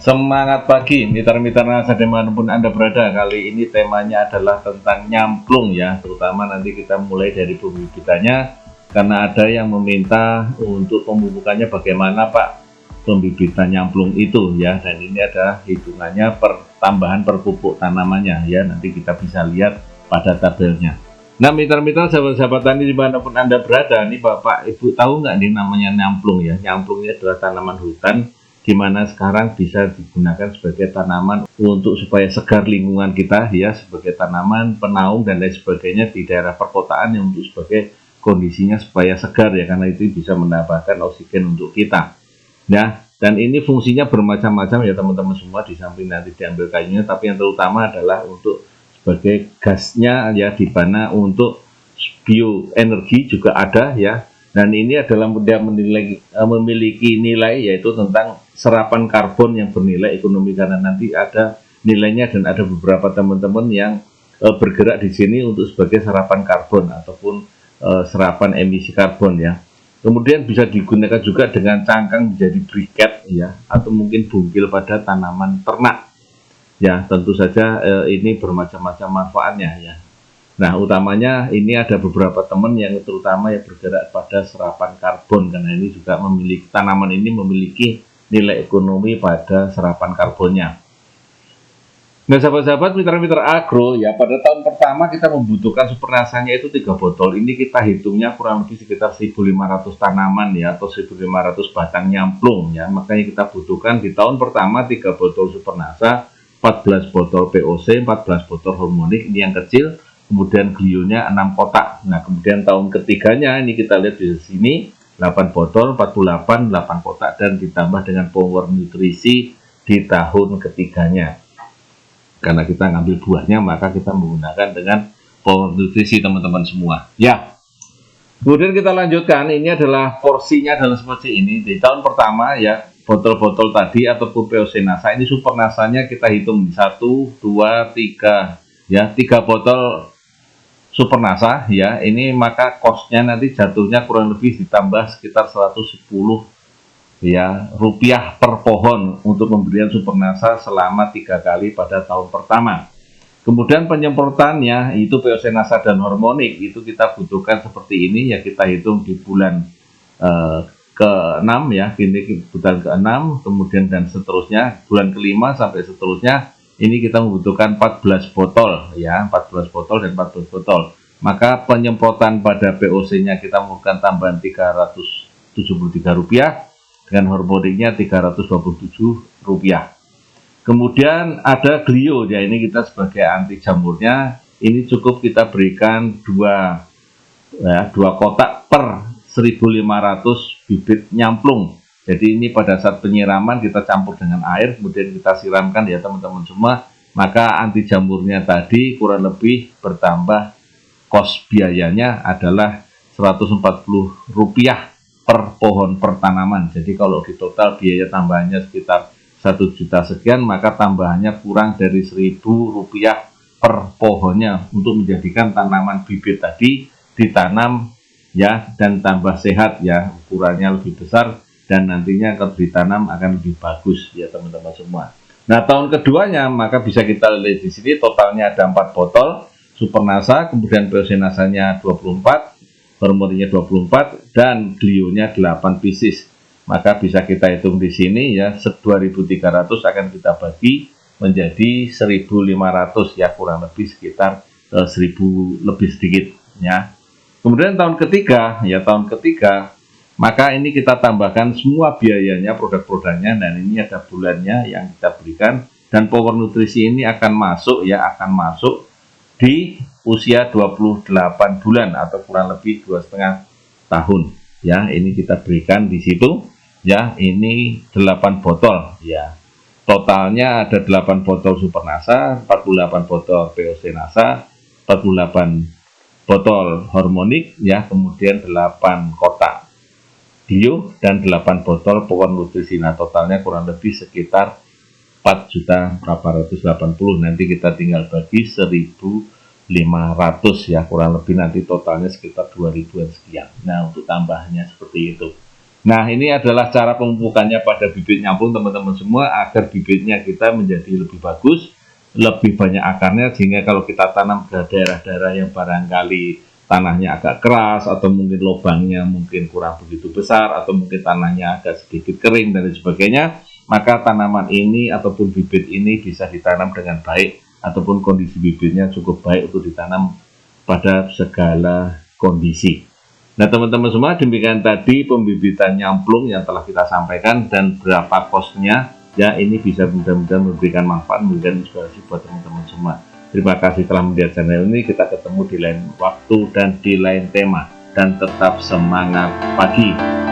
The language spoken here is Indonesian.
Semangat pagi, mitra-mitra Nasa dimanapun Anda berada. Kali ini temanya adalah tentang nyamplung ya, terutama nanti kita mulai dari pembibitannya, karena ada yang meminta untuk pemupukannya bagaimana Pak pembibitan nyamplung itu ya, dan ini ada hitungannya tambahan per pupuk tanamannya ya, nanti kita bisa lihat pada tabelnya. Nah mitra-mitra sahabat-sahabat tani dimanapun Anda berada, nih Bapak Ibu tahu nggak nih namanya nyamplung ya? Nyamplung ini adalah tanaman hutan di mana sekarang bisa digunakan sebagai tanaman untuk supaya segar lingkungan kita ya, sebagai tanaman penaung dan lain sebagainya di daerah perkotaan yang untuk sebagai kondisinya supaya segar ya, karena itu bisa menambahkan oksigen untuk kita ya. Dan ini fungsinya bermacam-macam ya teman-teman semua, di samping nanti diambil kayunya, tapi yang terutama adalah untuk sebagai gasnya ya, di mana untuk bioenergi juga ada ya. Dan ini adalah dia memiliki nilai yaitu tentang serapan karbon yang bernilai ekonomi, karena nanti ada nilainya dan ada beberapa teman-teman yang bergerak di sini untuk sebagai serapan karbon ataupun serapan emisi karbon ya. Kemudian bisa digunakan juga dengan cangkang menjadi briket ya, atau mungkin bungkil pada tanaman ternak ya. Tentu saja ini bermacam-macam manfaatnya ya. Nah utamanya ini ada beberapa teman yang terutama yang bergerak pada serapan karbon, karena ini juga memiliki, tanaman ini memiliki nilai ekonomi pada serapan karbonnya. Nah sahabat-sahabat mitra-mitra agro ya, pada tahun pertama kita membutuhkan supernasanya itu 3 botol. Ini kita hitungnya kurang lebih sekitar 1.500 tanaman ya, atau 1.500 batang nyamplung ya. Makanya kita butuhkan di tahun pertama 3 botol supernasa, 14 botol POC, 14 botol hormonik, ini yang kecil. Kemudian glionya 6 kotak. Nah kemudian tahun ketiganya ini kita lihat di sini 8 botol 48, 8 kotak, dan ditambah dengan power nutrisi di tahun ketiganya. Karena kita ngambil buahnya maka kita menggunakan dengan power nutrisi teman-teman semua ya. Kemudian kita lanjutkan, ini adalah porsinya adalah seperti ini. Di tahun pertama ya, botol-botol tadi ataupun POC Nasa, ini super nasanya kita hitung 1, 2, 3 ya, 3 botol super nasa ya. Ini maka costnya nanti jatuhnya kurang lebih ditambah sekitar 110 ya rupiah per pohon untuk pemberian super nasa selama 3 kali pada tahun pertama. Kemudian penyemprotannya itu POC Nasa dan hormonik itu kita butuhkan seperti ini ya, kita hitung di bulan ke-6 ya, ini bulan ke-6 kemudian dan seterusnya, bulan ke-5 sampai seterusnya. Ini kita membutuhkan 14 botol ya, 14 botol dan 14 botol. Maka penyemprotan pada POC-nya kita membutuhkan tambahan Rp373 dengan hormoniknya Rp327. Kemudian ada glio ya, ini kita sebagai anti jamurnya, ini cukup kita berikan 2 kotak per 1.500 bibit nyamplung. Jadi ini pada saat penyiraman kita campur dengan air, kemudian kita siramkan ya teman-teman semua. Maka anti jamurnya tadi kurang lebih bertambah, kos biayanya adalah Rp140 per pohon per tanaman. Jadi kalau di total biaya tambahannya sekitar 1 juta sekian, maka tambahannya kurang dari Rp1.000 per pohonnya untuk menjadikan tanaman bibit tadi ditanam ya, dan tambah sehat ya, ukurannya lebih besar dan nantinya kalau ditanam akan lebih bagus ya teman-teman semua. Nah tahun keduanya maka bisa kita lihat di sini totalnya ada 4 botol super nasa, kemudian POC nasanya 24, hormonnya 24, dan glionya 8 pieces. Maka bisa kita hitung di sini ya, 2.300 akan kita bagi menjadi 1.500 ya, kurang lebih sekitar 1.000 lebih sedikit ya. Kemudian tahun ketiga ya, maka ini kita tambahkan semua biayanya, produk-produknya, dan ini ada bulannya yang kita berikan, dan power nutrisi ini akan masuk ya, di usia 28 bulan atau kurang lebih 2,5 tahun ya. Ini kita berikan di situ ya, ini 8 botol ya. Totalnya ada 8 botol super nasa, 48 botol POC nasa, 48 botol hormonik ya, kemudian 8 kotak glio dan 8 botol power nutrisi. Nah totalnya kurang lebih sekitar 4.880. Nanti kita tinggal bagi 1.500 ya, kurang lebih nanti totalnya sekitar 2.000-an sekian. Nah untuk tambahnya seperti itu. Nah, ini adalah cara pemupukannya pada bibit nyamplung teman-teman semua, agar bibitnya kita menjadi lebih bagus, lebih banyak akarnya, sehingga kalau kita tanam ke daerah-daerah yang barangkali tanahnya agak keras, atau mungkin lubangnya mungkin kurang begitu besar, atau mungkin tanahnya agak sedikit kering dan sebagainya, maka tanaman ini ataupun bibit ini bisa ditanam dengan baik, ataupun kondisi bibitnya cukup baik untuk ditanam pada segala kondisi. Nah teman-teman semua, demikian tadi pembibitan nyamplung yang telah kita sampaikan dan berapa kosnya. Ya, ini bisa mudah-mudahan memberikan manfaat, memberikan inspirasi buat teman-teman semua. Terima kasih telah melihat channel ini. Kita ketemu di lain waktu dan di lain tema. Dan tetap semangat pagi.